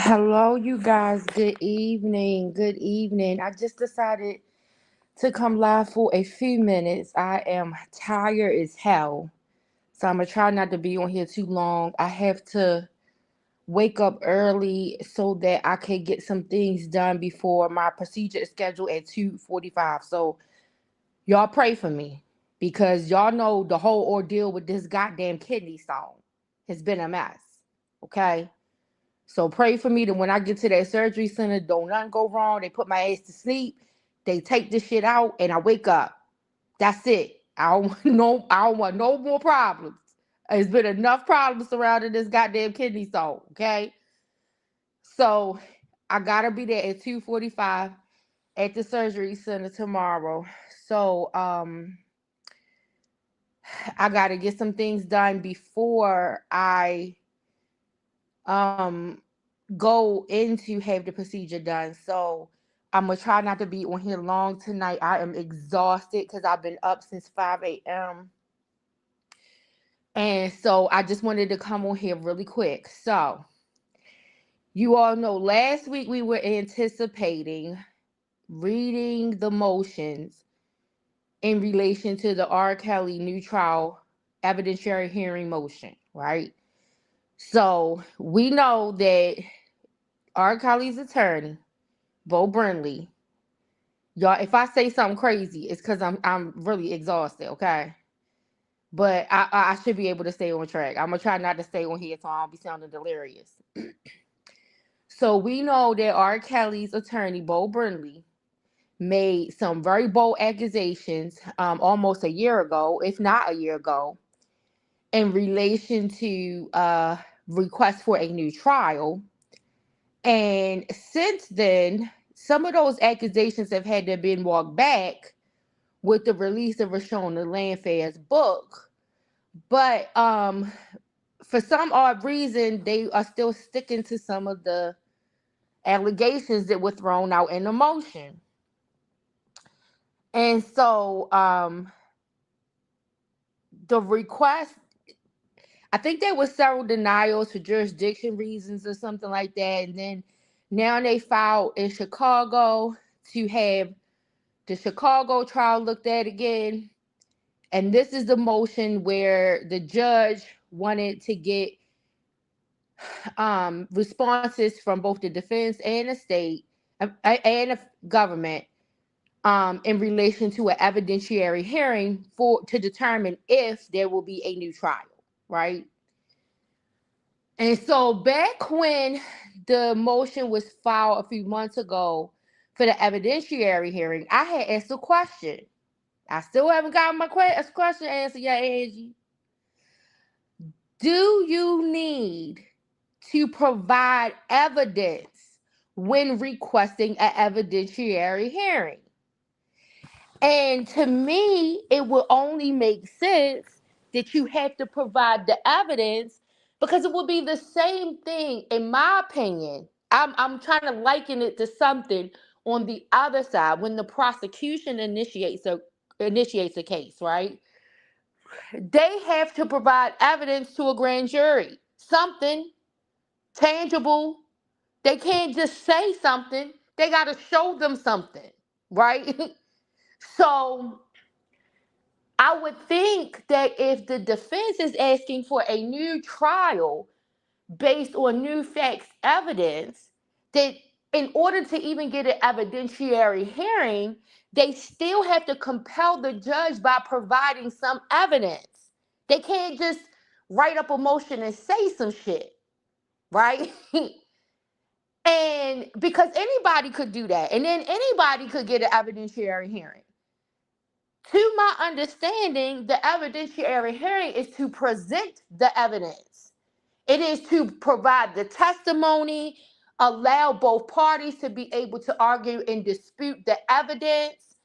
Hello, you guys. Good evening. Good evening. I just decided to come live for a few minutes. I am tired as hell. So I'm going to try not to be on here too long. I have to wake up early so that I can get some things done before my procedure is scheduled at 2:45. So y'all pray for me because y'all know the whole ordeal with this goddamn kidney stone has been a mess. Okay? So pray for me that when I get to that surgery center, don't nothing go wrong. They put my ass to sleep. They take this shit out and I wake up. That's it. I don't want no more problems. There's been enough problems surrounding this goddamn kidney stone. Okay. So I gotta be there at 2:45 at the surgery center tomorrow. So I gotta get some things done before I um go in to have the procedure done. So I'm gonna try not to be on here long tonight. I am exhausted because I've been up since 5 a.m. And so I just wanted to come on here really quick. So you all know last week we were anticipating reading the motions in relation to the R. Kelly new trial evidentiary hearing motion, right? So we know that R. Kelly's attorney, Bo Burnley. Y'all, if I say something crazy, it's because I'm really exhausted, okay? But I should be able to stay on track. I'm gonna try not to stay on here so I don't be sounding delirious. So we know that R. Kelly's attorney, Bo Burnley, made some very bold accusations almost a year ago, if not a year ago, in relation to request for a new trial. And since then, some of those accusations have had to been walked back with the release of Rashona Landfair's book. But for some odd reason, they are still sticking to some of the allegations that were thrown out in the motion. And so the request, I think there was several denials for jurisdiction reasons or something like that. And then now they filed in Chicago to have the Chicago trial looked at again. And this is the motion where the judge wanted to get responses from both the defense and the state and the government in relation to an evidentiary hearing for to determine if there will be a new trial, right? And so back when the motion was filed a few months ago for the evidentiary hearing, I had asked a question. I still haven't gotten my question answered yet, Angie. Do you need to provide evidence when requesting an evidentiary hearing? And to me, it will only make sense that you have to provide the evidence because it will be the same thing, in my opinion. I'm trying to liken it to something on the other side when the prosecution initiates a case, right? They have to provide evidence to a grand jury, something tangible. They can't just say something, they got to show them something, right? So I would think that if the defense is asking for a new trial based on new facts evidence, that in order to even get an evidentiary hearing, they still have to compel the judge by providing some evidence. They can't just write up a motion and say some shit, right? And because anybody could do that, and then anybody could get an evidentiary hearing. To my understanding, the evidentiary hearing is to present the evidence. It is to provide the testimony, allow both parties to be able to argue and dispute the evidence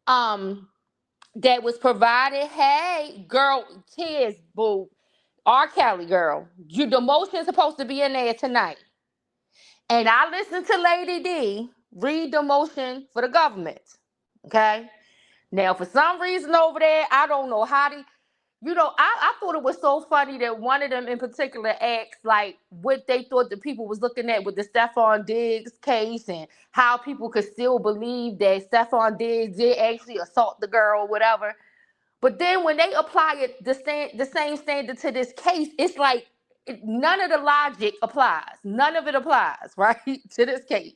that was provided. Hey, girl, tears, boo. R. Kelly, girl, the motion is supposed to be in there tonight. And I listened to Lady D read the motion for the government. Okay. Now, for some reason over there, I don't know how I thought it was so funny that one of them in particular asked like what they thought the people was looking at with the Stephon Diggs case and how people could still believe that Stephon Diggs did actually assault the girl or whatever. But then when they apply it the same standard to this case, it's like none of the logic applies. None of it applies, right, to this case.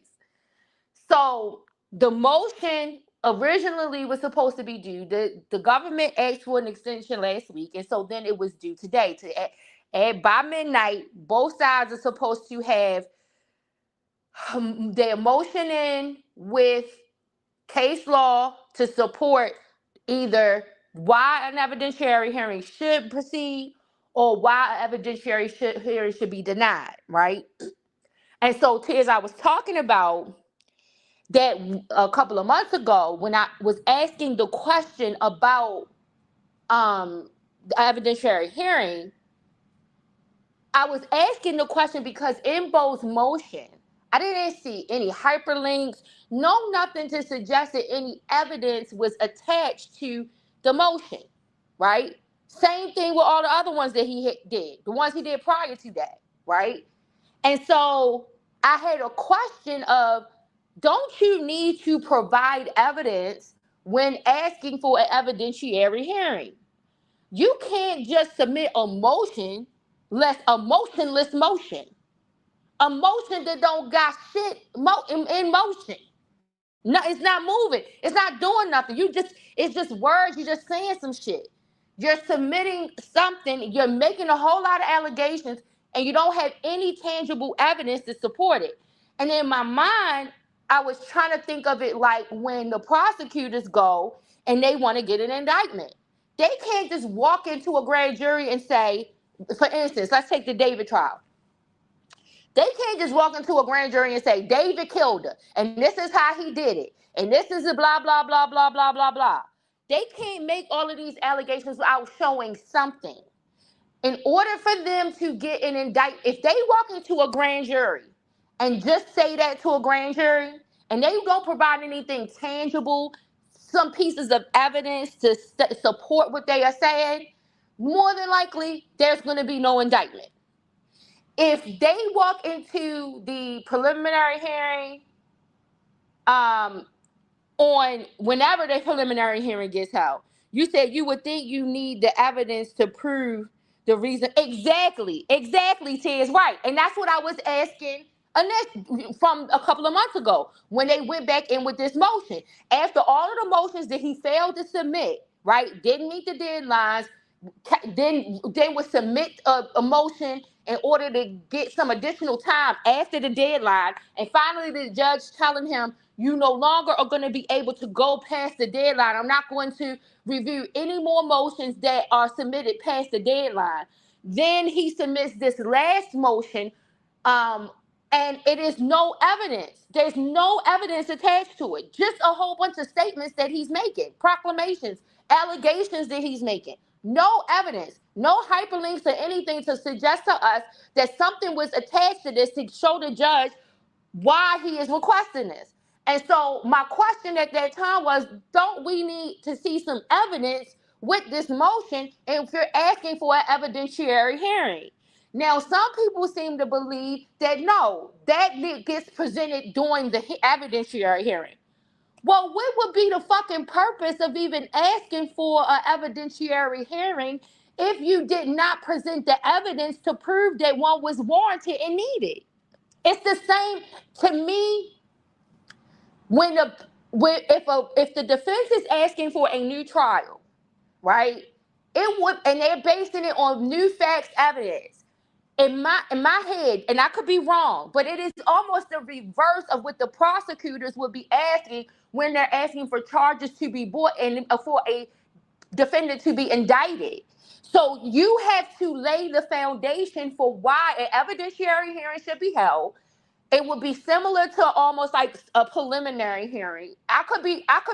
So the motion originally was supposed to be due. The government asked for an extension last week, and so then it was due today. By midnight, both sides are supposed to have their motion in with case law to support either why an evidentiary hearing should proceed or why an evidentiary hearing should be denied, right? And so, Tiz, I was talking about that a couple of months ago when I was asking the question about the evidentiary hearing. I was asking the question because in Bo's motion, I didn't see any hyperlinks, nothing to suggest that any evidence was attached to the motion, right? Same thing with all the other ones that he did, the ones he did prior to that, right? And so I had a question of, don't you need to provide evidence when asking for an evidentiary hearing? You can't just submit a motion, a motionless motion, a motion that don't got shit in motion. No, it's not moving. It's not doing nothing. It's just words. You're just saying some shit. You're submitting something. You're making a whole lot of allegations, and you don't have any tangible evidence to support it. And in my mind, I was trying to think of it like when the prosecutors go and they want to get an indictment. They can't just walk into a grand jury and say, for instance, let's take the David trial. They can't just walk into a grand jury and say, David killed her, and this is how he did it, and this is a blah, blah, blah, blah, blah, blah, blah. They can't make all of these allegations without showing something. In order for them to get an indictment, if they walk into a grand jury and just say that to a grand jury, and they don't provide anything tangible, some pieces of evidence to support what they are saying, more than likely, there's going to be no indictment. If they walk into the preliminary hearing on whenever the preliminary hearing gets held, you said you would think you need the evidence to prove the reason. Exactly, T is right. And that's what I was asking from a couple of months ago when they went back in with this motion. After all of the motions that he failed to submit, right, didn't meet the deadlines, then they would submit a motion in order to get some additional time after the deadline. And finally, the judge telling him, you no longer are going to be able to go past the deadline. I'm not going to review any more motions that are submitted past the deadline. Then he submits this last motion, and it is no evidence. There's no evidence attached to it. Just a whole bunch of statements that he's making, proclamations, allegations that he's making. No evidence, no hyperlinks or anything to suggest to us that something was attached to this to show the judge why he is requesting this. And so my question at that time was, don't we need to see some evidence with this motion if you're asking for an evidentiary hearing? Now, some people seem to believe that no, that gets presented during the evidentiary hearing. Well, what would be the fucking purpose of even asking for an evidentiary hearing if you did not present the evidence to prove that one was warranted and needed? It's the same to me if the defense is asking for a new trial, right? And they're basing it on new facts, evidence. In my head, and I could be wrong, but it is almost the reverse of what the prosecutors would be asking when they're asking for charges to be brought and for a defendant to be indicted. So you have to lay the foundation for why an evidentiary hearing should be held. It would be similar to almost like a preliminary hearing. I could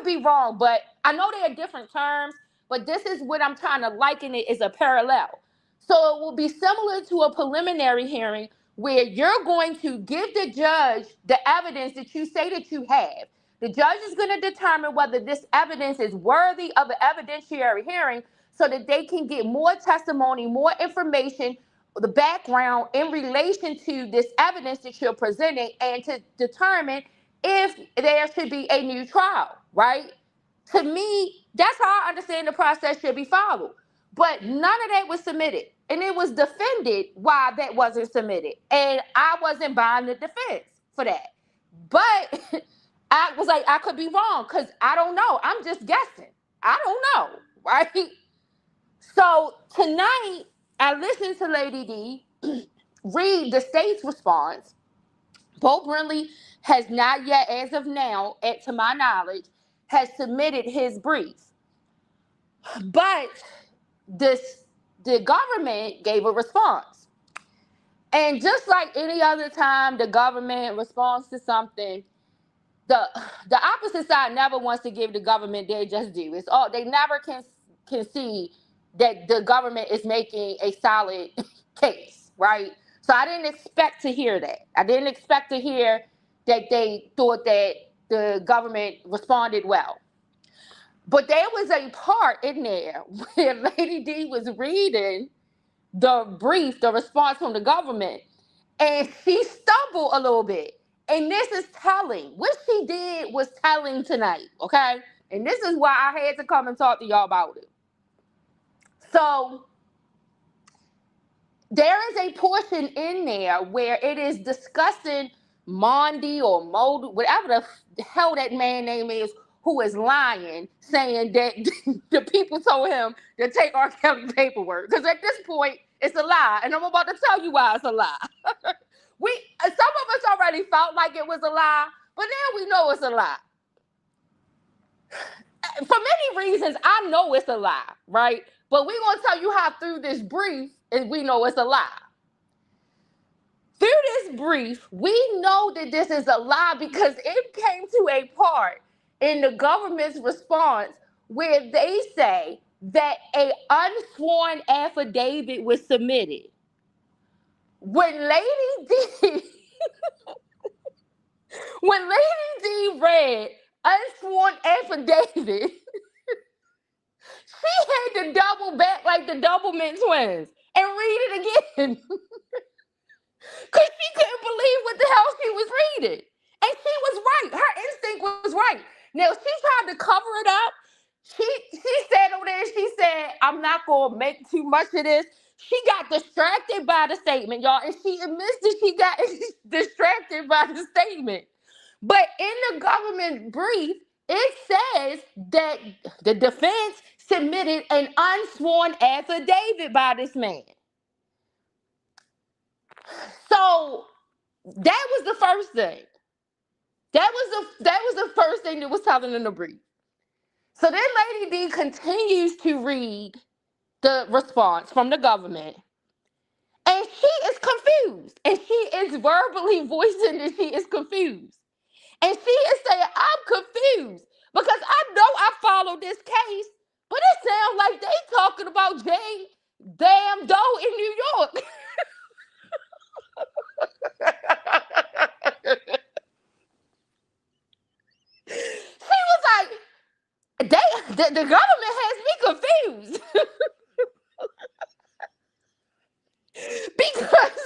be wrong, but I know they are different terms, but this is what I'm trying to liken it as a parallel. So it will be similar to a preliminary hearing where you're going to give the judge the evidence that you say that you have. The judge is going to determine whether this evidence is worthy of an evidentiary hearing. so that they can get more testimony, more information, the background in relation to this evidence that you're presenting, and to determine if there should be a new trial, right? To me, that's how I understand the process should be followed. But none of that was submitted. And it was defended why that wasn't submitted. And I wasn't buying the defense for that. But I was like, I could be wrong because I don't know. I'm just guessing. I don't know, right? So tonight, I listened to Lady D read the state's response. Bo Brindley has not yet, as of now, to my knowledge, has submitted his brief. But the government gave a response. And just like any other time the government responds to something, the opposite side never wants to give the government their just due. It's all they never can see that the government is making a solid case, right? So I didn't expect to hear that. I didn't expect to hear that they thought that the government responded well. But there was a part in there where Lady D was reading the brief, the response from the government, and she stumbled a little bit. And this is telling. What she did was telling tonight, okay? And this is why I had to come and talk to y'all about it. So there is a portion in there where it is discussing Mondi or Mold, whatever the hell that man name is, who is lying, saying that the people told him to take R. Kelly paperwork. Because at this point, it's a lie. And I'm about to tell you why it's a lie. Some of us already felt like it was a lie, but now we know it's a lie. For many reasons, I know it's a lie, right? But we're going to tell you how through this brief, and we know it's a lie. Through this brief, we know that this is a lie because it came to a part in the government's response where they say that an unsworn affidavit was submitted. When Lady D read unsworn affidavit, she had to double back like the Doublemint twins and read it again. Because she couldn't believe what the hell she was reading. And she was right. Her instinct was right. Now, she tried to cover it up. She sat over there and she said, I'm not going to make too much of this. She got distracted by the statement, y'all. And she admits that she got distracted by the statement. But in the government brief, it says that the defense submitted an unsworn affidavit by this man. So that was the first thing. That was the first thing that was telling in the brief. So then Lady D continues to read the response from the government. And she is confused. And she is verbally voicing that she is confused. And she is saying, I'm confused. Because I know I followed this case, but it sounds like they talking about Jane Damn Doe in New York. She was like, the government has me confused. Because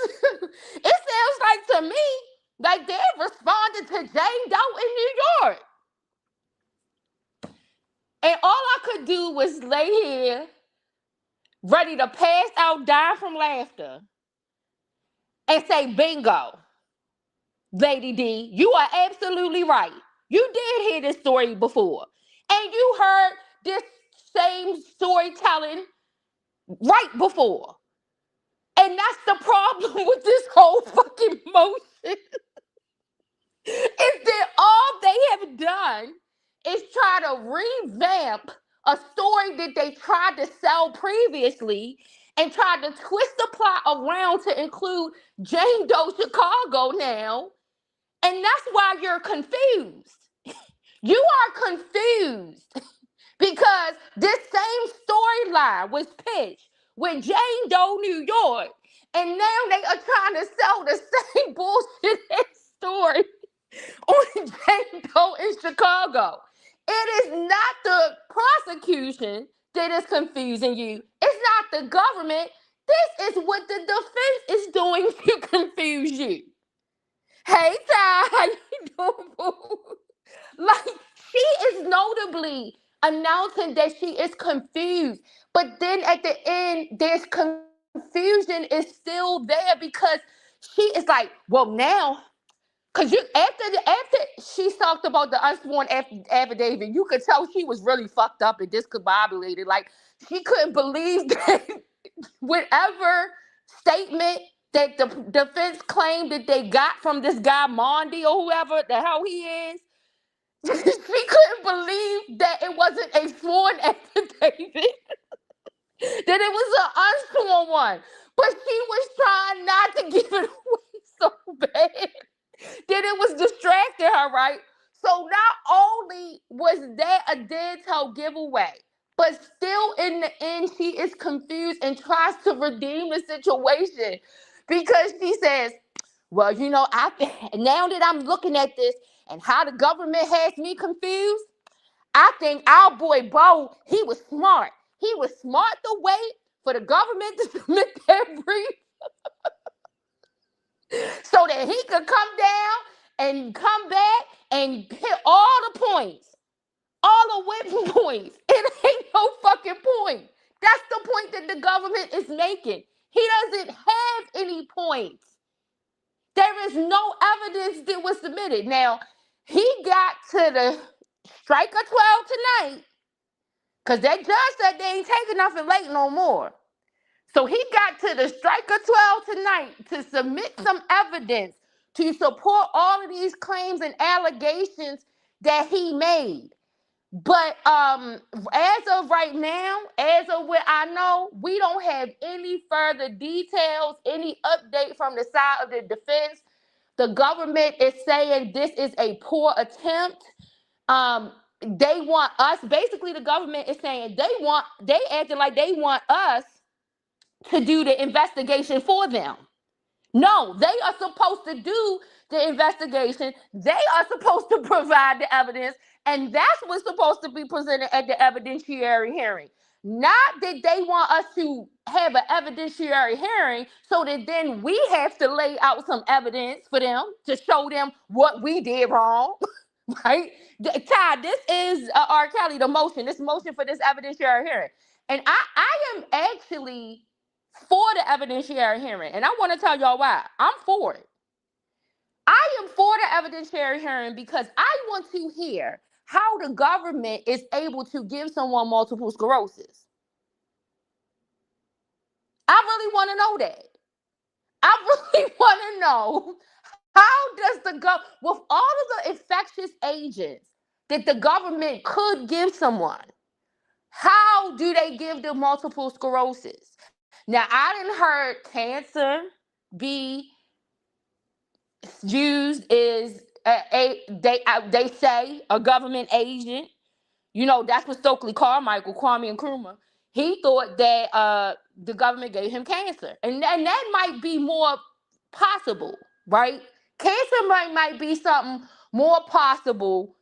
it sounds like to me like they responded to Jane Doe in New York. And all I could do was lay here ready to pass out, die from laughter, and say, bingo, Lady D, you are absolutely right. You did hear this story before. And you heard this same storytelling right before. And that's the problem with this whole fucking motion. Is that all they have done is try to revamp a story that they tried to sell previously and tried to twist the plot around to include Jane Doe Chicago now. And that's why you're confused. You are confused because this same storyline was pitched with Jane Doe, New York, and now they are trying to sell the same bullshit story on Jane Doe in Chicago. It is not the prosecution that is confusing you. It's not the government. This is what the defense is doing to confuse you. Hey, Ty, how you doing, boo? Like, she is notably announcing that she is confused. But then at the end, there's confusion is still there because she is like, well, now, because you after she talked about the unsworn affidavit, you could tell she was really fucked up and discombobulated. Like, she couldn't believe that whatever statement that the defense claimed that they got from this guy Mondi or whoever the hell he is, she couldn't believe that it wasn't a sworn affidavit, that it was an unsworn one. But she was trying not to give it away so bad that it was distracting her, right? So not only was that a dead toe giveaway, but still in the end, she is confused and tries to redeem the situation because she says, well, now that I'm looking at this and how the government has me confused, I think our boy Bo, he was smart. He was smart to wait for the government to submit their brief so that he could come down and come back and hit all the points, all the whipping points. It ain't no fucking point. That's the point that the government is making. He doesn't have any points. There is no evidence that was submitted. Now, he got to the strike of 12 tonight because that judge said they ain't taking nothing late no more. So he got to the strike of 12 tonight to submit some evidence to support all of these claims and allegations that he made. But as of right now, as of what I know, we don't have any further details, any update from the side of the defense. The government is saying this is a poor attempt. They want us, basically the government is saying they acting like they want us to do the investigation for them. No, they are supposed to do the investigation. They are supposed to provide the evidence, and that's what's supposed to be presented at the evidentiary hearing. Not that they want us to have an evidentiary hearing so that then we have to lay out some evidence for them to show them what we did wrong, right? Ty, this is R. Kelly, the motion, this motion for this evidentiary hearing. And I am actually for the evidentiary hearing. And I want to tell y'all why. I'm for it. I am for the evidentiary hearing because I want to hear how the government is able to give someone multiple sclerosis. I really want to know that. I really want to know how does with all of the infectious agents that the government could give someone, how do they give them multiple sclerosis? Now, I didn't heard cancer be used is they say a government agent. That's what Stokely Carmichael, Kwame Nkrumah, he thought that the government gave him cancer, and that might be more possible, right? Cancer might be something more possible.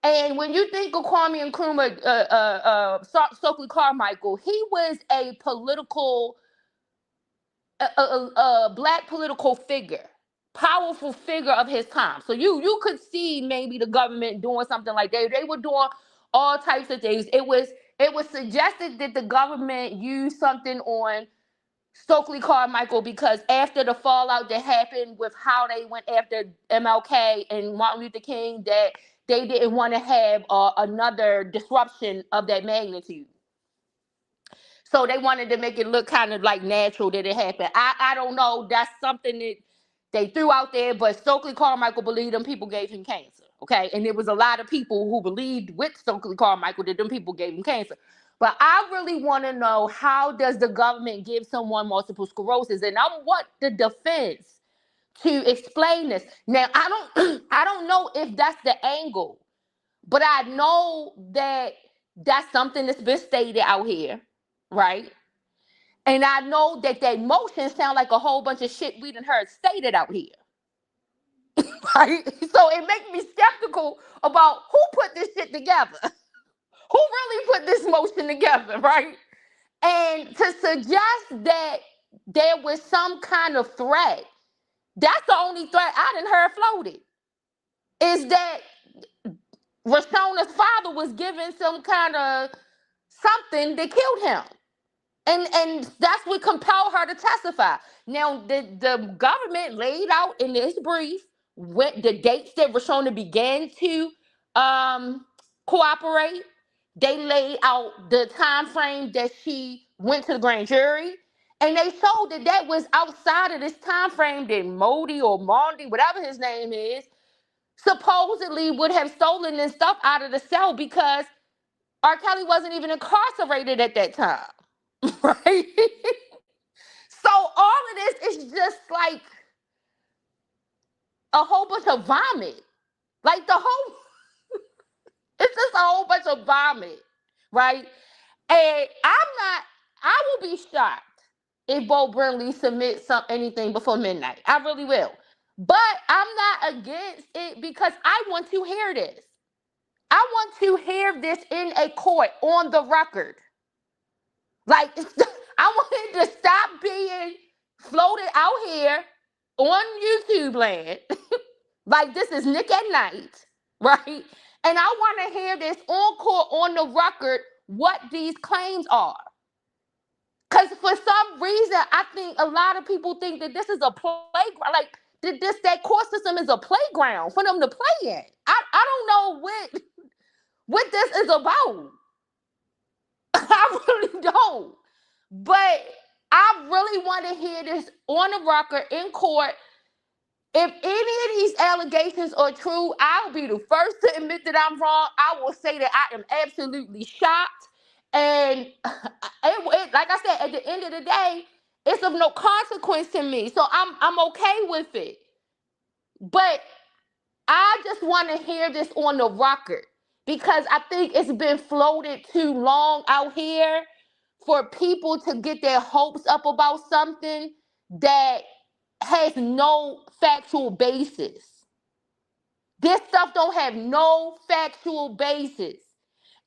And when you think of Kwame Nkrumah, Stokely Carmichael, he was a black political figure, powerful figure of his time. So you could see maybe the government doing something like that. They were doing all types of things. It was suggested that the government used something on Stokely Carmichael because after the fallout that happened with how they went after MLK and Martin Luther King, that they didn't want to have another disruption of that magnitude. So they wanted to make it look kind of like natural that it happened. I don't know. That's something that they threw out there, but Stokely Carmichael believed them people gave him cancer. Okay. And there was a lot of people who believed with Stokely Carmichael that them people gave him cancer. But I really want to know, how does the government give someone multiple sclerosis? And I want the defense to explain this. Now, I don't know if that's the angle, but I know that that's something that's been stated out here, right? And I know that that motion sound like a whole bunch of shit we done heard stated out here. Right? So it makes me skeptical about who put this shit together. Who really put this motion together, right? And to suggest that there was some kind of threat, that's the only threat I didn't heard floated. Is that Rashona's father was given some kind of something that killed him. And that's what compelled her to testify. Now, the government laid out in this brief with the dates that Rashona began to um, cooperate. They laid out the time frame that she went to the grand jury, and they showed that that was outside of this time frame that Modi or Mondi, whatever his name is, supposedly would have stolen this stuff out of the cell because R. Kelly wasn't even incarcerated at that time. Right? So all of this is just like a whole bunch of vomit. Like the whole, it's just a whole bunch of vomit, right? And I will be shocked if Bo Brinley submits anything before midnight. I really will. But I'm not against it because I want to hear this. I want to hear this in a court on the record. Like, I want it to stop being floated out here on YouTube land. Like, this is Nick at Night, right? And I want to hear this on court, on the record, what these claims are. Because for some reason, I think a lot of people think that this is a playground. Like, that court system is a playground for them to play in. I don't know what this is about. I really don't. But I really want to hear this on the record in court. If any of these allegations are true, I'll be the first to admit that I'm wrong. I will say that I am absolutely shocked. And like I said, at the end of the day, it's of no consequence to me. So I'm okay with it. But I just want to hear this on the record because I think it's been floated too long out here for people to get their hopes up about something that has no factual basis. This stuff don't have no factual basis.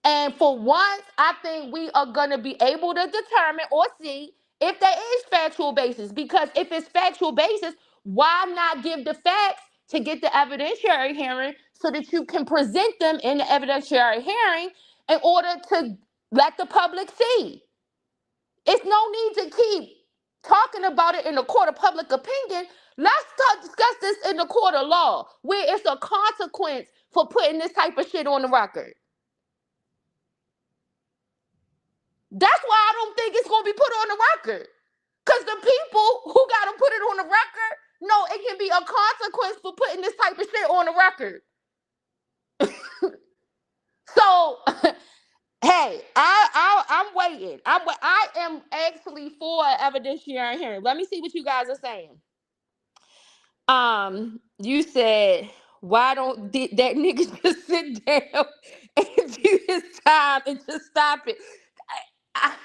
And for once, I think we are going to be able to determine or see if there is factual basis. Because if it's factual basis, why not give the facts to get the evidentiary hearing so that you can present them in the evidentiary hearing in order to let the public see? It's no need to keep talking about it in the court of public opinion. Let's discuss this in the court of law, where it's a consequence for putting this type of shit on the record. That's why I don't think it's going to be put on the record. Because the people who got to put it on the record know it can be a consequence for putting this type of shit on the record. So, hey, I'm waiting. I am actually for an evidentiary hearing. Let me see what you guys are saying. You said, why don't that nigga just sit down and do his time and just stop it?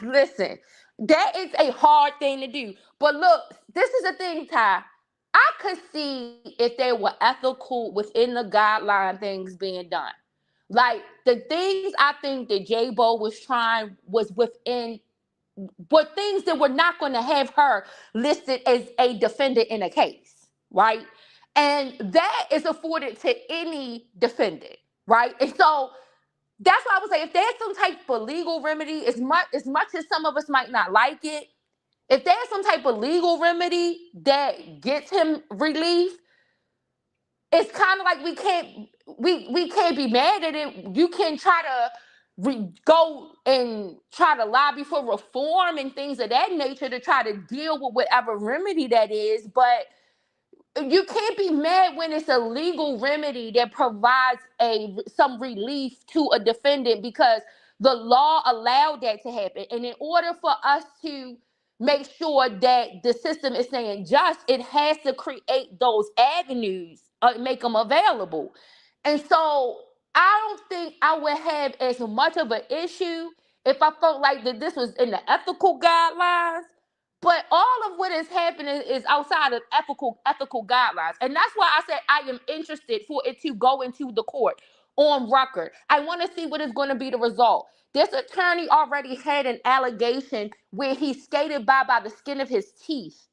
Listen, that is a hard thing to do. But look, this is the thing, Ty. I could see if there were ethical within the guideline things being done. Like the things I think that J-Bo was trying was within were things that were not going to have her listed as a defendant in a case, right? And that is afforded to any defendant, right? And so that's why I would say if there's some type of legal remedy, as much as some of us might not like it, if there's some type of legal remedy that gets him relief, it's kind of like we can't be mad at it. You can try to go and try to lobby for reform and things of that nature to try to deal with whatever remedy that is, but you can't be mad when it's a legal remedy that provides some relief to a defendant because the law allowed that to happen. And in order for us to make sure that the system is staying just, it has to create those avenues, make them available. And so I don't think I would have as much of an issue if I felt like that this was in the ethical guidelines. But all of what is happening is outside of ethical guidelines. And that's why I said I am interested for it to go into the court. on record. I want to see what is going to be the result. This attorney already had an allegation where he skated by the skin of his teeth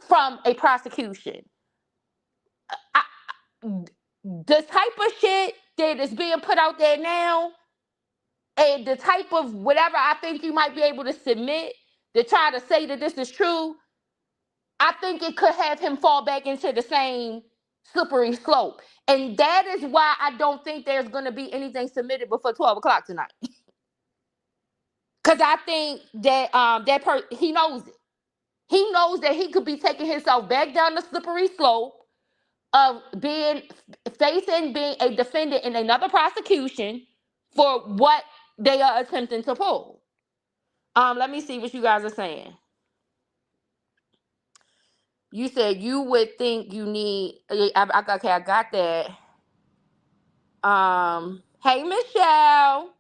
from a prosecution. I, the type of shit that is being put out there now, and the type of whatever I think you might be able to submit to try to say that this is true, I think it could have him fall back into the same slippery slope. And that is why I don't think there's going to be anything submitted before 12 o'clock tonight. Because I think that he knows it. He knows that he could be taking himself back down the slippery slope of facing being a defendant in another prosecution for what they are attempting to pull. Let me see what you guys are saying. You said you would think you need. Okay, I got that. Hey Michelle.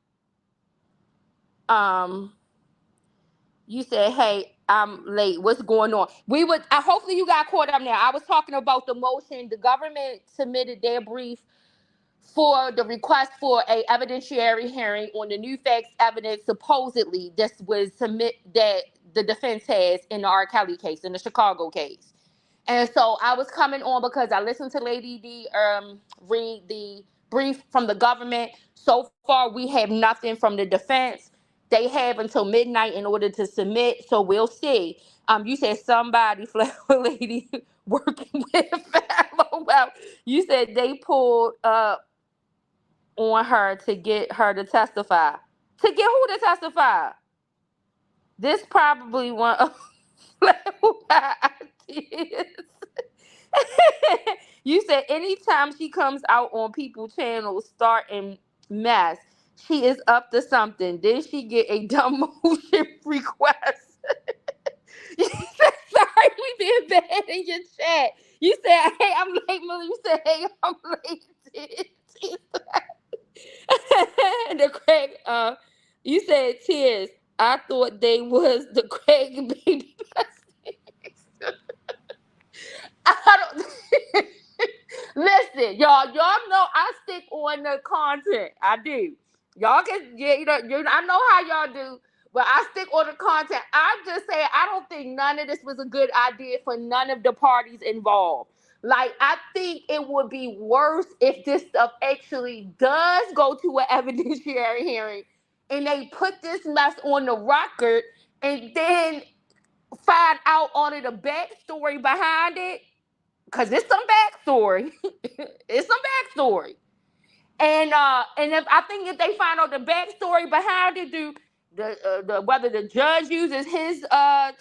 You said, hey, I'm late. What's going on? Hopefully you got caught up now. I was talking about the motion. The government submitted their brief for the request for a evidentiary hearing on the new facts evidence supposedly this was submit that the defense has in the R. Kelly case, in the Chicago case. And so I was coming on because I listened to Lady D read the brief from the government. So far, we have nothing from the defense. They have until midnight in order to submit, so we'll see. You said somebody, Flower Lady, working with Fallow. Well, you said they pulled up on her to get her to testify. To get who to testify? This probably one of Flower ideas. You said anytime she comes out on people channels starting mess, she is up to something. Then she get a dumb motion request. You said sorry, we being bad in your chat. You said, hey, I'm late, Millie. You said, hey, I'm late. The Craig, you said tears. I thought they was the Craig baby. I don't listen, y'all. Y'all know I stick on the content. I do. Y'all can, yeah, I know how y'all do, but I stick on the content. I'm just saying, I don't think none of this was a good idea for none of the parties involved. Like, I think it would be worse if this stuff actually does go to an evidentiary hearing and they put this mess on the record and then find out all of the backstory behind it. Because it's some backstory. It's some backstory. And if I think if they find out the backstory behind it, whether the judge uses his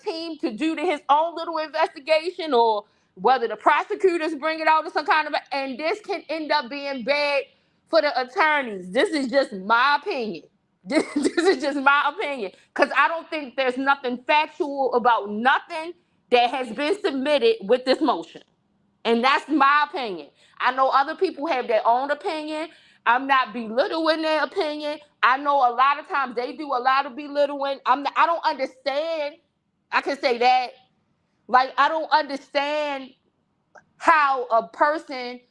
team to do his own little investigation, or whether the prosecutors bring it out to some kind of, and this can end up being bad for the attorneys. This is just my opinion. This is just my opinion, because I don't think there's nothing factual about nothing that has been submitted with this motion. And that's my opinion. I know other people have their own opinion. I'm not belittling their opinion. I know a lot of times they do a lot of belittling. I don't understand. I can say that. Like, I don't understand how a person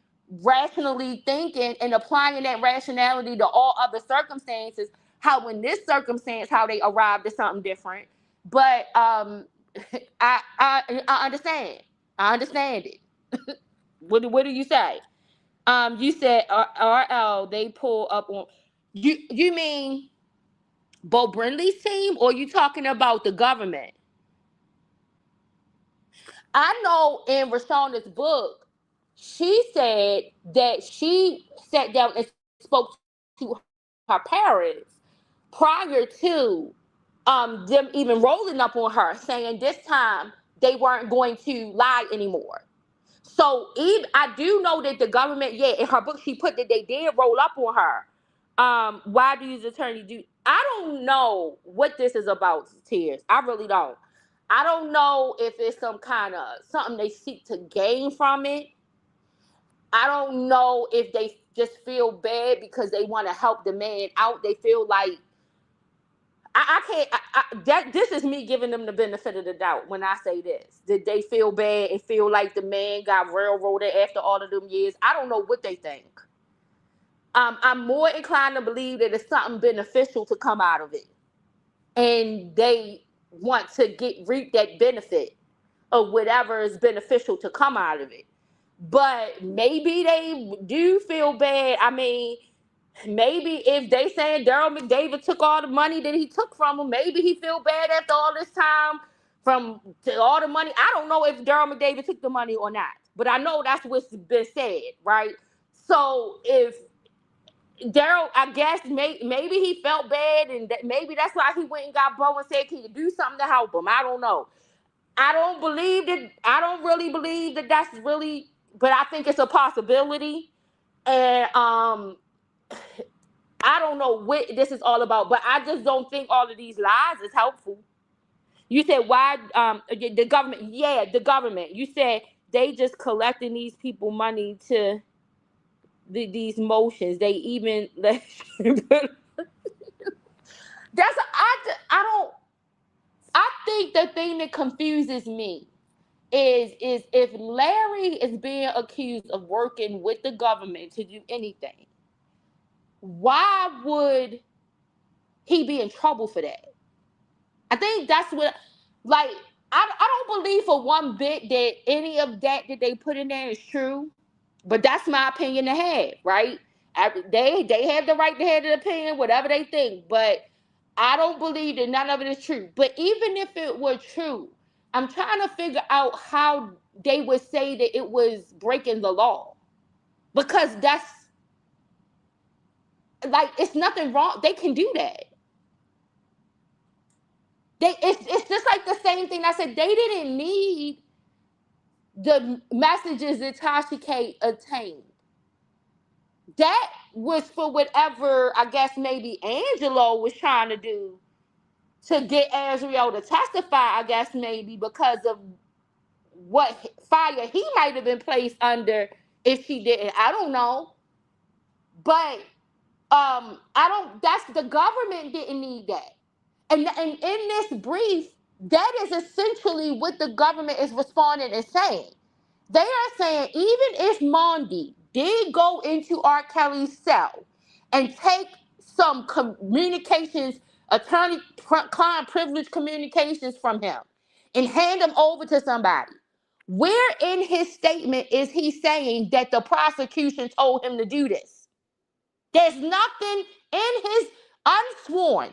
rationally thinking and applying that rationality to all other circumstances, how in this circumstance, how they arrived at something different. But I understand. I understand it. What do you say? You said RL they pull up on you. You mean Bo Brindley's team, or you talking about the government? I know in Rashonda's book, she said that she sat down and spoke to her parents prior to them even rolling up on her, saying this time they weren't going to lie anymore. So even I do know that the government, yeah, in her book she put that they did roll up on her. Why do these attorneys do? I don't know what this is about, Tears. I really don't. I don't know if it's some kind of something they seek to gain from it. I don't know if they just feel bad because they want to help the man out. They feel like I can't. This is me giving them the benefit of the doubt when I say this. Did they feel bad and feel like the man got railroaded after all of them years? I don't know what they think. I'm more inclined to believe that it's something beneficial to come out of it, and they want to reap that benefit of whatever is beneficial to come out of it. But maybe they do feel bad. I mean, maybe if they saying Daryl McDavid took all the money that he took from him, maybe he feel bad after all this time from all the money. I don't know if Daryl McDavid took the money or not, but I know that's what's been said, right? So if Daryl, I guess maybe he felt bad, and maybe that's why he went and got Bo and said, "Can you do something to help him?" I don't know. I don't believe that. I don't really believe that that's really, but I think it's a possibility. And I don't know what this is all about, but I just don't think all of these lies is helpful. You said why the government? Yeah, the government. You said they just collecting these people money to these motions. They even that's I don't. I think the thing that confuses me is if Larry is being accused of working with the government to do anything, why would he be in trouble for that? I think that's what, like, I don't believe for one bit that any of that they put in there is true, but that's my opinion to have, right? They have the right to have an opinion, whatever they think, but I don't believe that none of it is true. But even if it were true, I'm trying to figure out how they would say that it was breaking the law, because that's like it's nothing wrong. They can do that. It's just like the same thing I said. They didn't need the messages that Tasha K obtained. That was for whatever I guess maybe Angelo was trying to do to get Azriel to testify. I guess maybe because of what fire he might have been placed under if she didn't. I don't know, but I don't. That's the government didn't need that. And in this brief, that is essentially what the government is responding and saying. They are saying even if Mondi did go into R. Kelly's cell and take some communications, attorney-client privilege communications from him and hand them over to somebody, where in his statement is he saying that the prosecution told him to do this? There's nothing in his unsworn.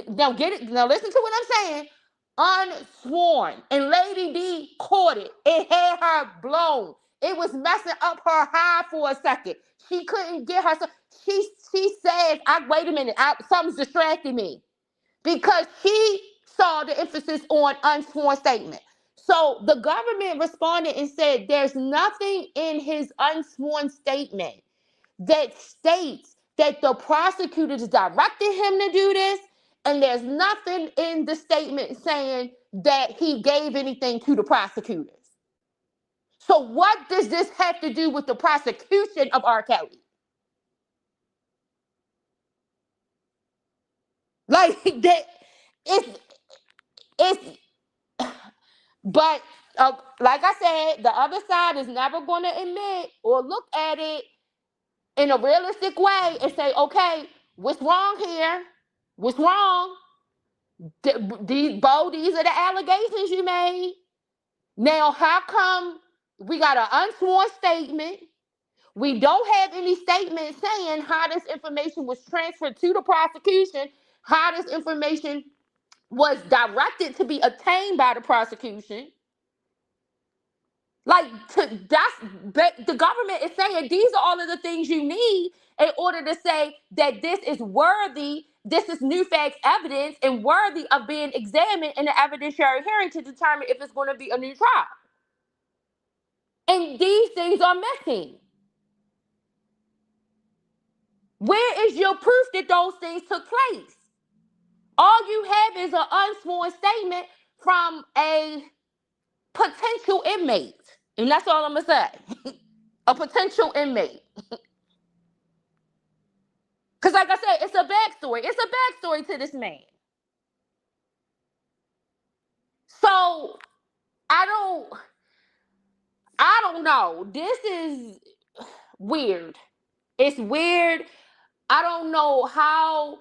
Now get it. Now listen to what I'm saying. Unsworn. And Lady D caught it. It had her blown. It was messing up her high for a second. She couldn't get herself. She says, wait a minute, something's distracting me. Because she saw the emphasis on unsworn statement. So the government responded and said, there's nothing in his unsworn statement that states that the prosecutors directed him to do this, and there's nothing in the statement saying that he gave anything to the prosecutors. So what does this have to do with the prosecution of R. Kelly? Like that, it's but like I said, the other side is never going to admit or look at it in a realistic way and say, okay, what's wrong here? What's wrong? These are the allegations you made. Now, how come we got an unsworn statement? We don't have any statement saying how this information was transferred to the prosecution, how this information was directed to be obtained by the prosecution. Like, the government is saying these are all of the things you need in order to say that this is worthy, this is new facts evidence and worthy of being examined in the evidentiary hearing to determine if it's going to be a new trial. And these things are missing. Where is your proof that those things took place? All you have is an unsworn statement from a potential inmate. And that's all I'm going to say. A potential inmate. Because like I said, it's a backstory. It's a backstory to this man. So I don't know. This is weird. It's weird. I don't know how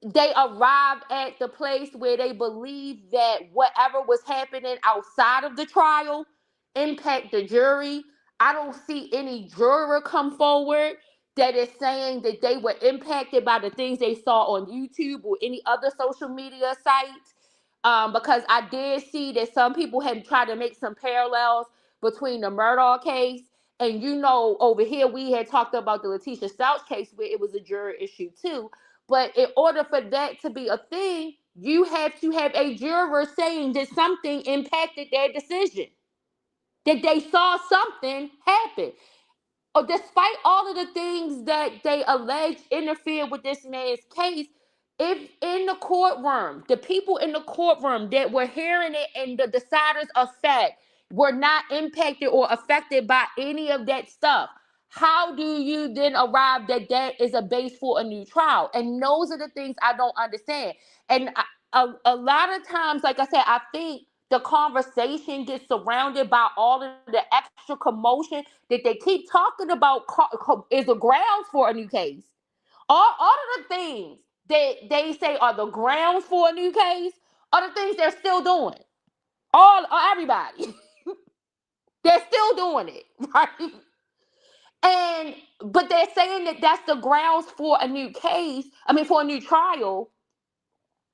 they arrived at the place where they believe that whatever was happening outside of the trial impact the jury. I don't see any juror come forward that is saying that they were impacted by the things they saw on YouTube or any other social media site. Because I did see that some people had tried to make some parallels between the Murdaugh case and, over here we had talked about the Letitia Stouch case where it was a juror issue too. But in order for that to be a thing, you have to have a juror saying that something impacted their decision, that they saw something happen. Or despite all of the things that they allege interfered with this man's case, if in the courtroom, the people in the courtroom that were hearing it and the deciders of fact were not impacted or affected by any of that stuff, how do you then arrive that that is a base for a new trial? And those are the things I don't understand. And a lot of times, like I said, I think the conversation gets surrounded by all of the extra commotion that they keep talking about is the grounds for a new case. All of the things that they say are the grounds for a new case are the things they're still doing. Everybody, they're still doing it, right? And but they're saying that that's the grounds for a new case. I mean, for a new trial.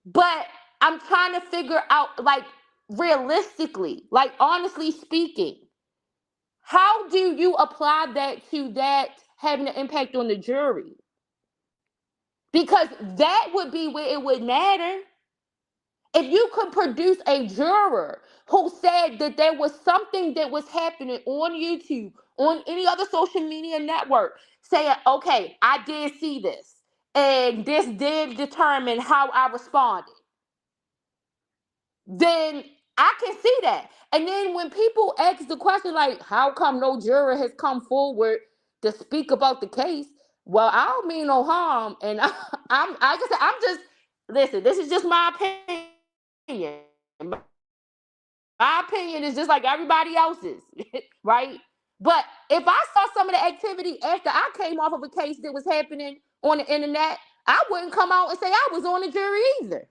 But I'm trying to figure out, like, realistically, like, honestly speaking, how do you apply that to that having an impact on the jury? Because that would be where it would matter. If you could produce a juror who said that there was something that was happening on YouTube, on any other social media network, saying, okay, I did see this, and this did determine how I responded, then I can see that. And then when people ask the question, like, how come no juror has come forward to speak about the case? Well, I don't mean no harm. And I'm just, listen, this is just my opinion. My opinion is just like everybody else's, right? But if I saw some of the activity after I came off of a case that was happening on the internet, I wouldn't come out and say I was on the jury either.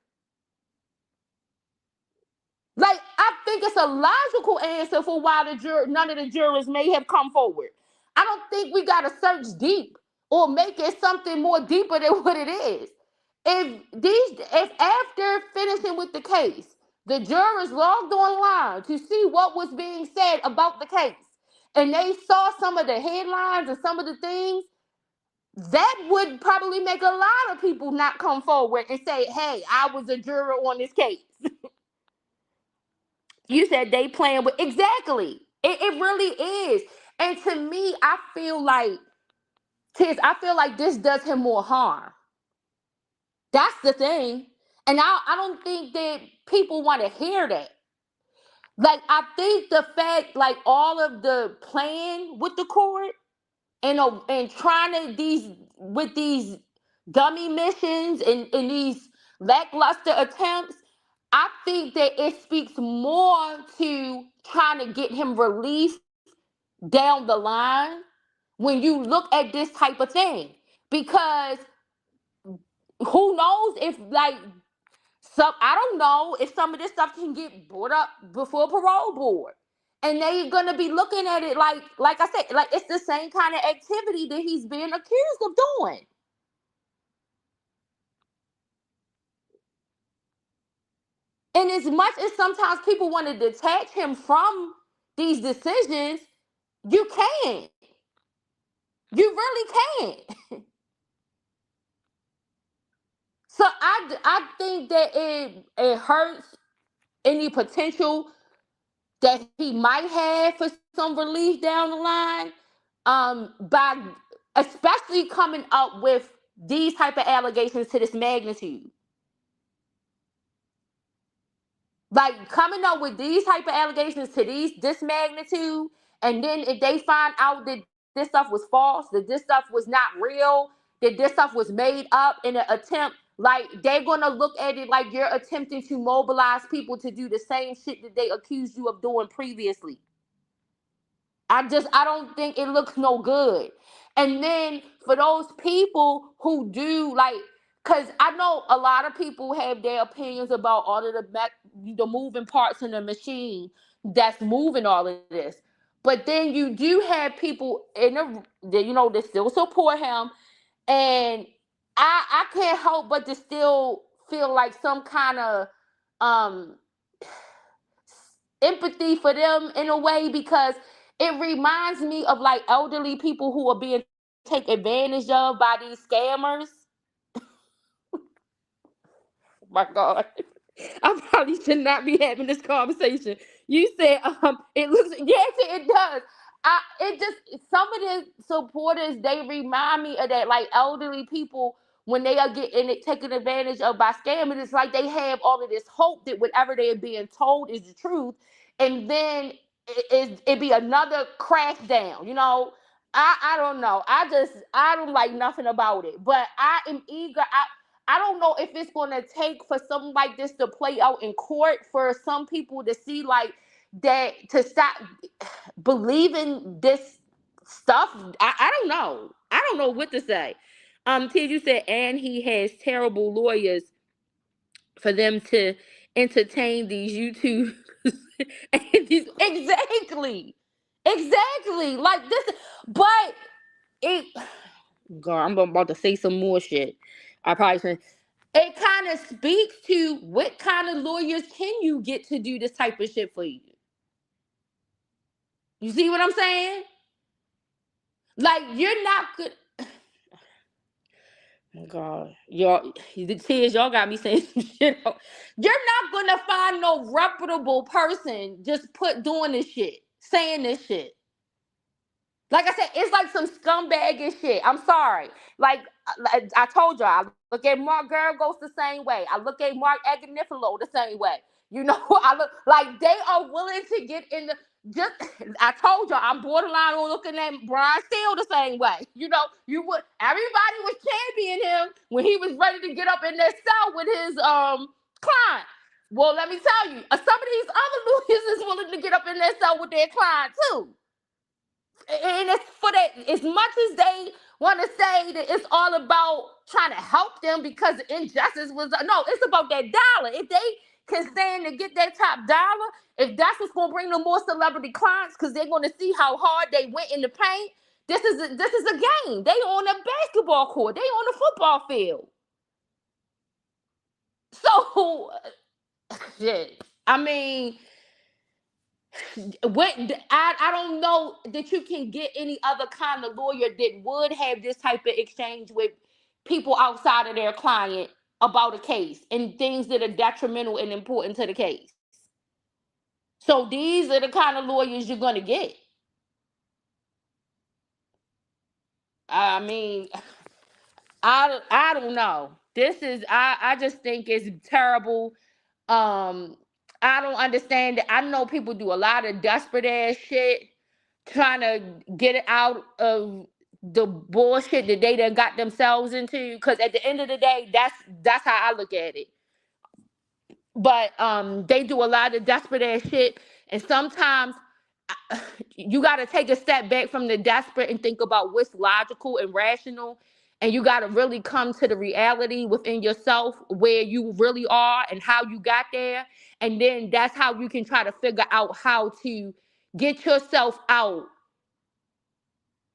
Like, I think it's a logical answer for why none of the jurors may have come forward. I don't think we got to search deep or make it something more deeper than what it is. If after finishing with the case, the jurors logged online to see what was being said about the case, and they saw some of the headlines and some of the things, that would probably make a lot of people not come forward and say, hey, I was a juror on this case. You said they playing with, exactly. It really is. And to me, I feel like this does him more harm. That's the thing. And I don't think that people want to hear that. Like, I think the fact, like, all of the playing with the court and trying to these dummy missions and these lackluster attempts, I think that it speaks more to trying to get him released down the line when you look at this type of thing. Because who knows if, like, I don't know if some of this stuff can get brought up before parole board. And they're gonna be looking at it like I said, like it's the same kind of activity that he's being accused of doing. And as much as sometimes people want to detach him from these decisions, you can't. You really can't. So I think that it hurts any potential that he might have for some relief down the line, by especially coming up with these type of allegations to this magnitude. Like, coming up with these type of allegations to this magnitude, and then if they find out that this stuff was false, that this stuff was not real, that this stuff was made up in an attempt, like, they're gonna look at it like you're attempting to mobilize people to do the same shit that they accused you of doing previously. I don't think it looks no good. And then for those people who do like, because I know a lot of people have their opinions about all of the moving parts in the machine that's moving all of this. But then you do have people in that still support him, and I can't help but to still feel like some kind of um empathy for them in a way, because it reminds me of like elderly people who are being taken advantage of by these scammers. My God. I probably should not be having this conversation. You said it looks, yes it does. It just, some of the supporters, they remind me of that, like elderly people when they are getting it taken advantage of by scammers. It's like they have all of this hope that whatever they are being told is the truth, and then it be another crash down. I don't know. I don't like nothing about it, but I am eager. I don't know if it's going to take for something like this to play out in court for some people to see like that, to stop believing this stuff. I don't know. I don't know what to say. Tid, you said, and he has terrible lawyers for them to entertain these YouTube and these, exactly like this, but it. God, I'm about to say some more shit. I probably shouldn't. It kind of speaks to what kind of lawyers can you get to do this type of shit for you. You see what I'm saying? Like, you're not good. Oh God, y'all, the tears, y'all got me saying some shit. You're not gonna find no reputable person just doing this shit, saying this shit. Like I said, it's like some scumbag and shit. I'm sorry. Like I told y'all, I look at Mark Geragos the same way. I look at Mark Agnifilo the same way. I look like they are willing to get in the. Just, I told y'all, I'm borderline on looking at Brian Steele the same way. You would. Everybody was championing him when he was ready to get up in that cell with his client. Well, let me tell you, some of these other lawyers is willing to get up in that cell with their client too. And it's for that, as much as they want to say that it's all about trying to help them because injustice was, no, it's about that dollar. If they can stand to get that top dollar, if that's what's going to bring them more celebrity clients, because they're going to see how hard they went in the paint. This is a game. They on a basketball court. They on a football field. So shit, I mean, what, I don't know that you can get any other kind of lawyer that would have this type of exchange with people outside of their client about a case and things that are detrimental and important to the case. So these are the kind of lawyers you're going to get. I mean, I don't know. This is, I just think it's terrible. um I don't understand it. I know people do a lot of desperate ass shit trying to get it out of the bullshit that they done got themselves into. Because at the end of the day, that's how I look at it. But they do a lot of desperate ass shit, and sometimes you got to take a step back from the desperate and think about what's logical and rational, and you got to really come to the reality within yourself where you really are and how you got there, and then that's how you can try to figure out how to get yourself out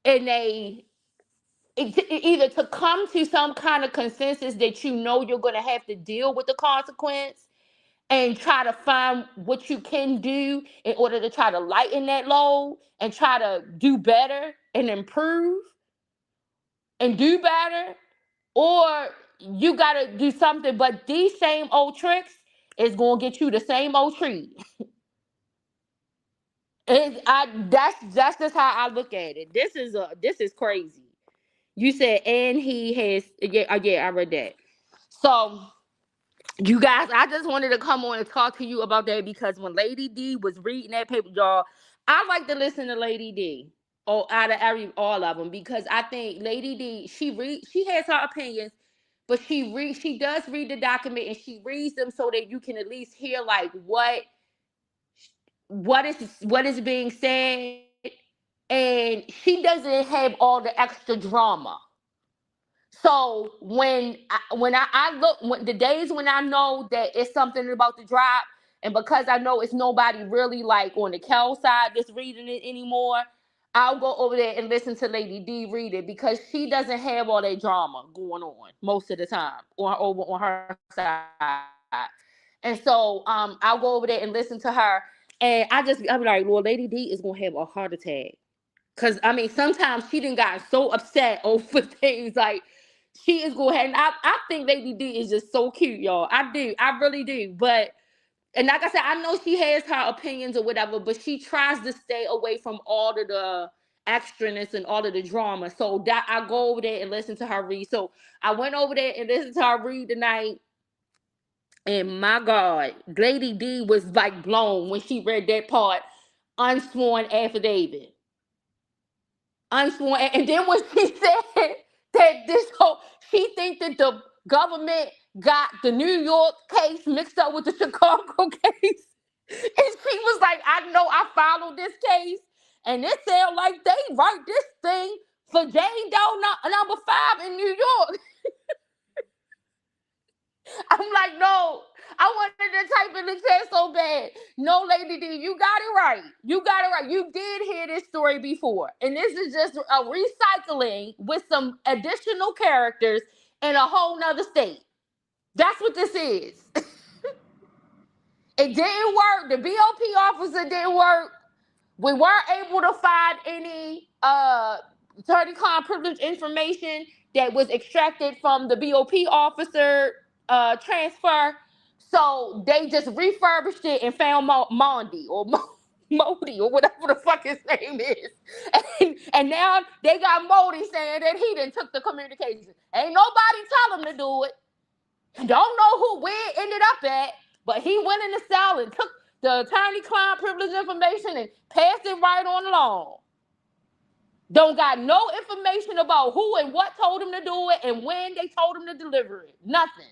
in either to come to some kind of consensus that you're going to have to deal with the consequence, and try to find what you can do in order to try to lighten that load and try to do better and improve and do better, or you got to do something. But these same old tricks is going to get you the same old treat. That's just how I look at it. This is crazy. You said, and he has, yeah, I read that. So, you guys, I just wanted to come on and talk to you about that, because when Lady D was reading that paper, y'all, I like to listen to Lady D. Oh, out of all of them, because I think Lady D, she has her opinions, but she does read the document, and she reads them so that you can at least hear like what is being said. And she doesn't have all the extra drama. So when I look, when the days when I know that it's something about the drop, and because I know it's nobody really like on the Kel side that's reading it anymore, I'll go over there and listen to Lady D read it because she doesn't have all that drama going on most of the time over on her side. And so I'll go over there and listen to her, and I'm like, Lord, Lady D is gonna have a heart attack. Cause I mean, sometimes she done got so upset over things like she is going ahead. And I think Lady D is just so cute, y'all. I do. I really do. But and like I said, I know she has her opinions or whatever, but she tries to stay away from all of the extraness and all of the drama. So that I go over there and listen to her read. So I went over there and listened to her read tonight. And my God, Lady D was like blown when she read that part, unsworn affidavit. Unsworn. And then when she said that this whole, she thinks that the government got the New York case mixed up with the Chicago case. And she was like, I know I followed this case, and it sounds like they write this thing for Jane Doe number 5 in New York. I'm like, no. I wanted to type in the chat so bad. No, Lady D, you got it right. You got it right. You did hear this story before. And this is just a recycling with some additional characters in a whole nother state. That's what this is. It didn't work. The BOP officer didn't work. We weren't able to find any attorney-client privilege information that was extracted from the BOP officer transfer. So they just refurbished it and found Mondi or Modi or whatever the fuck his name is. And now they got Modi saying that he didn't took the communication. Ain't nobody tell him to do it. Don't know where it ended up at, but he went in the cell and took the attorney-client privilege information and passed it right on along. Don't got no information about who and what told him to do it and when they told him to deliver it. Nothing.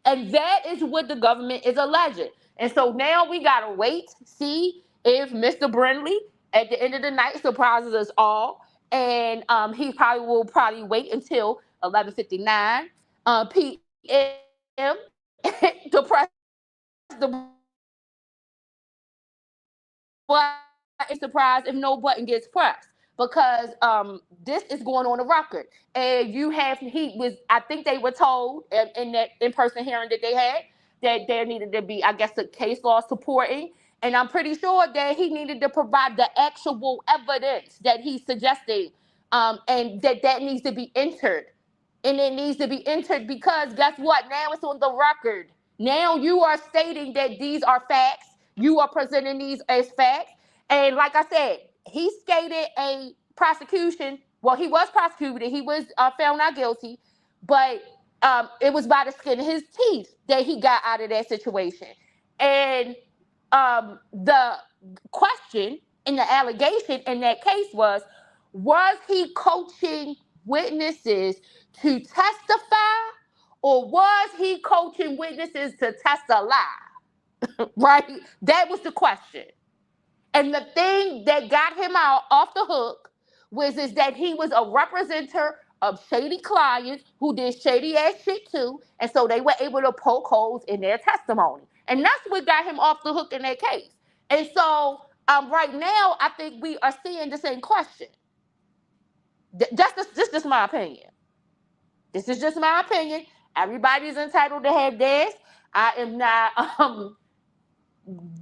And that is what the government is alleging. And so now we gotta wait, see if Mr. Brindley at the end of the night surprises us all. And he will wait until 11:59 p.m. to press the button. Surprised if no button gets pressed because this is going on the record. And I think they were told in that in-person hearing that they had that there needed to be, I guess, a case law supporting. And I'm pretty sure that he needed to provide the actual evidence that he's suggesting, and that needs to be entered. And it needs to be entered because guess what? Now it's on the record. Now you are stating that these are facts. You are presenting these as facts. And like I said, he stated a prosecution. Well, he was prosecuted. He was found not guilty, but it was by the skin of his teeth that he got out of that situation. And the question and the allegation in that case was he coaching witnesses to testify, or was he coaching witnesses to test a lie? Right? That was the question. And the thing that got him out off the hook is that he was a representative of shady clients who did shady ass shit too, and so they were able to poke holes in their testimony, and that's what got him off the hook in that case. And so right now, I think we are seeing the same question. This is my opinion. This is just my opinion. Everybody's entitled to have theirs. I am not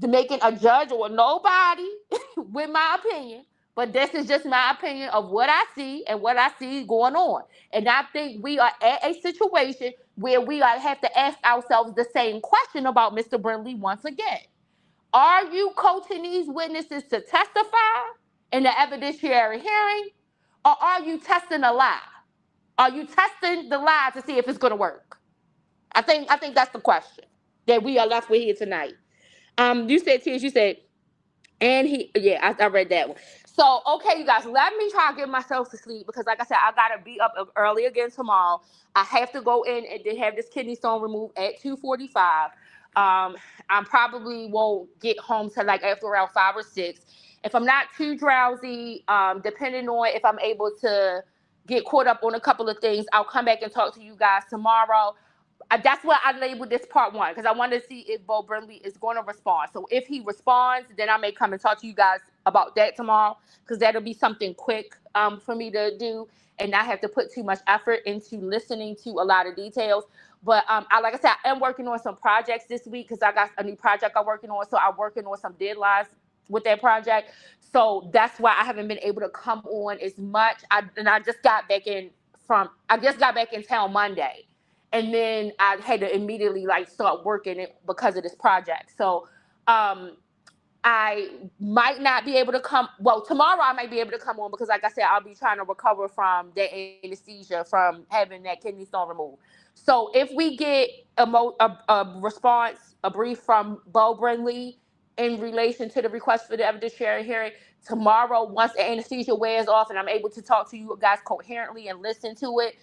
making a judge or nobody with my opinion, but this is just my opinion of what I see and what I see going on. And I think we are at a situation where we have to ask ourselves the same question about Mr. Brindley once again. Are you coaching these witnesses to testify in the evidentiary hearing, or are you testing a lie? Are you testing the lie to see if it's going to work? I think that's the question that we are left with here tonight. You said, Tish, you said, and I read that one. So, okay, you guys, let me try to get myself to sleep because, like I said, I gotta be up early again tomorrow. I have to go in and then have this kidney stone removed at 2:45. I probably won't get home till like after around 5 or 6. If I'm not too drowsy, depending on if I'm able to get caught up on a couple of things, I'll come back and talk to you guys tomorrow. That's what I labeled this part 1, because I want to see if Beau Brindley is going to respond. So if he responds, then I may come and talk to you guys about that tomorrow, because that'll be something quick for me to do and not have to put too much effort into listening to a lot of details. But like I said, I am working on some projects this week, because I got a new project I'm working on. So I'm working on some deadlines with that project. So that's why I haven't been able to come on as much. I just got back in town Monday. And then I had to immediately start working it because of this project. So I might not be able to come. Well, tomorrow I might be able to come on, because like I said, I'll be trying to recover from that anesthesia from having that kidney stone removed. So if we get a response, a brief from Beau Brindley in relation to the request for the evidentiary hearing tomorrow, once the anesthesia wears off and I'm able to talk to you guys coherently and listen to it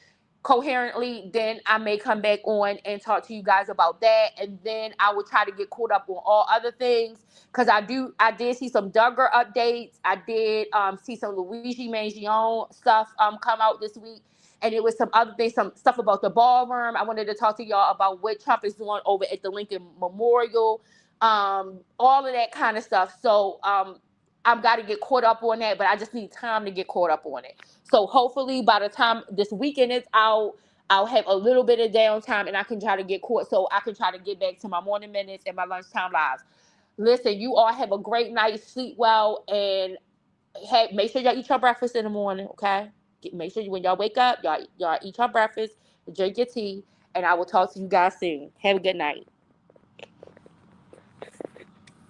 coherently, then I may come back on and talk to you guys about that. And then I will try to get caught up on all other things, because I did see some Duggar updates. I did see some Luigi Mangione stuff come out this week. And it was some other things, some stuff about the ballroom. I wanted to talk to y'all about what Trump is doing over at the Lincoln Memorial, all of that kind of stuff. So I've got to get caught up on that, but I just need time to get caught up on it. So hopefully by the time this weekend is out, I'll have a little bit of downtime and I can try to get caught, so I can try to get back to my morning minutes and my lunchtime lives. Listen, you all have a great night, sleep well, and make sure y'all eat your breakfast in the morning, okay? Make sure when y'all wake up, y'all eat your breakfast, drink your tea, and I will talk to you guys soon. Have a good night.